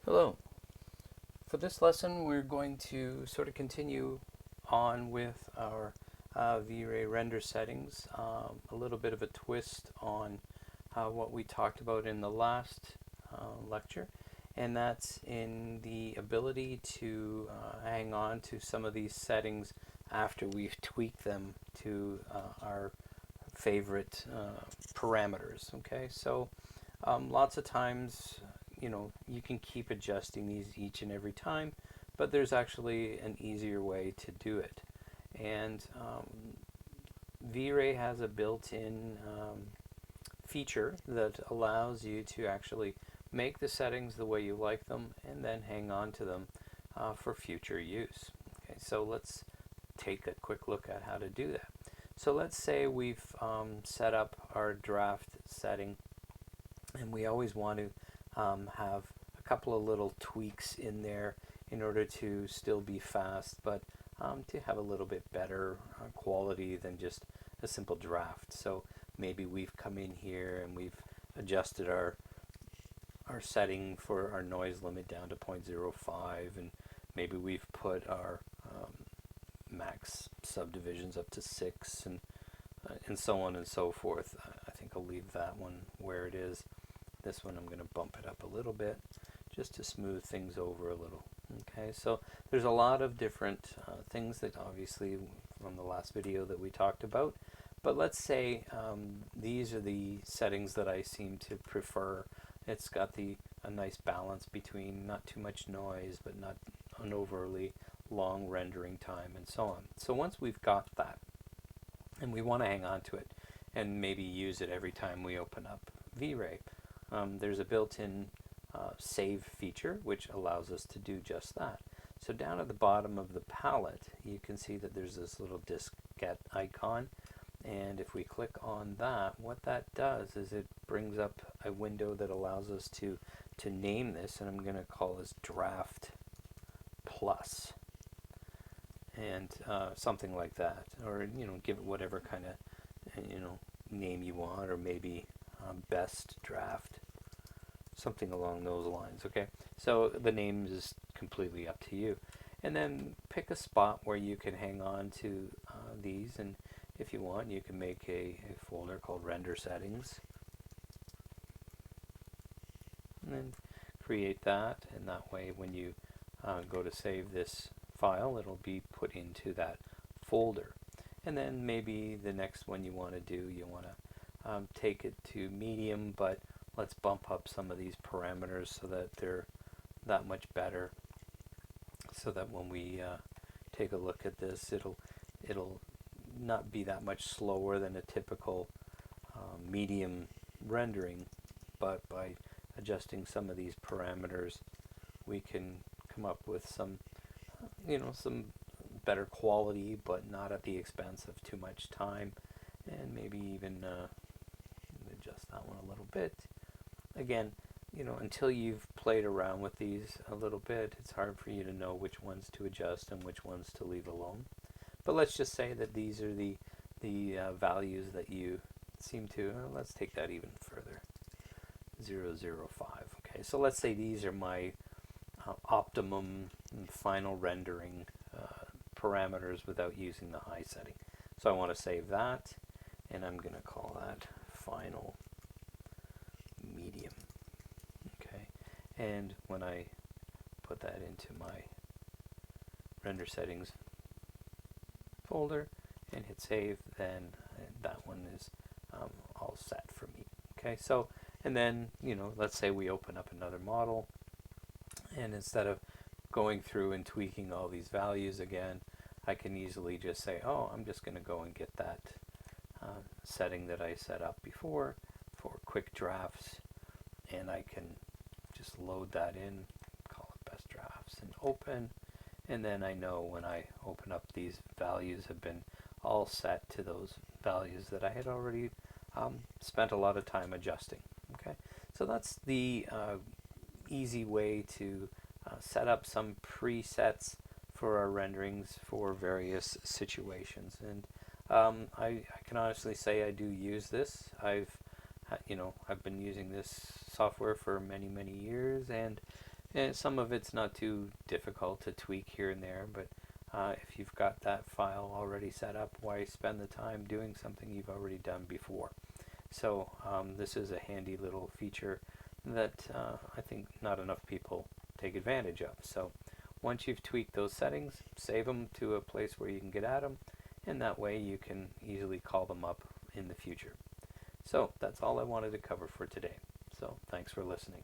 Hello. For this lesson, we're going to sort of continue on with our V-Ray render settings, a little bit of a twist on what we talked about in the last lecture, and that's in the ability to hang on to some of these settings after we've tweaked them to our favorite parameters. Okay, so lots of times, you can keep adjusting these each and every time, but there's actually an easier way to do it. And V-Ray has a built-in feature that allows you to actually make the settings the way you like them and then hang on to them for future use. Okay, so let's take a quick look at how to do that. So let's say we've set up our draft setting, and we always want to have a couple of little tweaks in there in order to still be fast, but to have a little bit better quality than just a simple draft. So maybe we've come in here and we've adjusted our setting for our noise limit down to 0.05, and maybe we've put our max subdivisions up to 6, and so on and so forth. I think I'll leave that one where it is. This one I'm going to bump it up a little bit just to smooth things over a little. Okay, so there's a lot of different things that obviously from the last video that we talked about, but let's say these are the settings that I seem to prefer. It's got a nice balance between not too much noise but not an overly long rendering time and so on. So once we've got that and we want to hang on to it and maybe use it every time we open up V-Ray, there's a built-in save feature which allows us to do just that. So down at the bottom of the palette you can see that there's this little diskette icon, and if we click on that, what that does is it brings up a window that allows us to name this, and I'm going to call this Draft Plus, and something like that, or give it whatever kind of name you want, or maybe Best Draft, something along those lines. Okay, so the name is completely up to you, and then pick a spot where you can hang on to these, and if you want you can make a folder called render settings and then create that, and that way when you go to save this file it'll be put into that folder. And then maybe the next one you want to do, you want to take it to medium, but let's bump up some of these parameters so that they're that much better, so that when we take a look at this, it'll not be that much slower than a typical medium rendering, but by adjusting some of these parameters we can come up with some some better quality, but not at the expense of too much time, and maybe even adjust that one a little bit. Again, until you've played around with these a little bit, it's hard for you to know which ones to adjust and which ones to leave alone. But let's just say that these are the values that you seem to, let's take that even further, 0.005. Okay, so let's say these are my optimum final rendering parameters without using the high setting. So I want to save that, and I'm going to call that final medium. Okay, and when I put that into my render settings folder and hit save, then that one is all set for me. Okay, so and then let's say we open up another model, and instead of going through and tweaking all these values again, I can easily just say, oh, I'm just going to go and get that setting that I set up before for quick drafts, and I can just load that in, call it best drafts, and open, and then I know when I open up, these values have been all set to those values that I had already spent a lot of time adjusting. Okay, so that's the easy way to set up some presets for our renderings for various situations. And I can honestly say I do use this. I've been using this software for many years, and And some of it's not too difficult to tweak here and there, but if you've got that file already set up, why spend the time doing something you've already done before? So this is a handy little feature that I think not enough people take advantage of. So once you've tweaked those settings, save them to a place where you can get at them, and that way you can easily call them up in the future. So that's all I wanted to cover for today. So thanks for listening.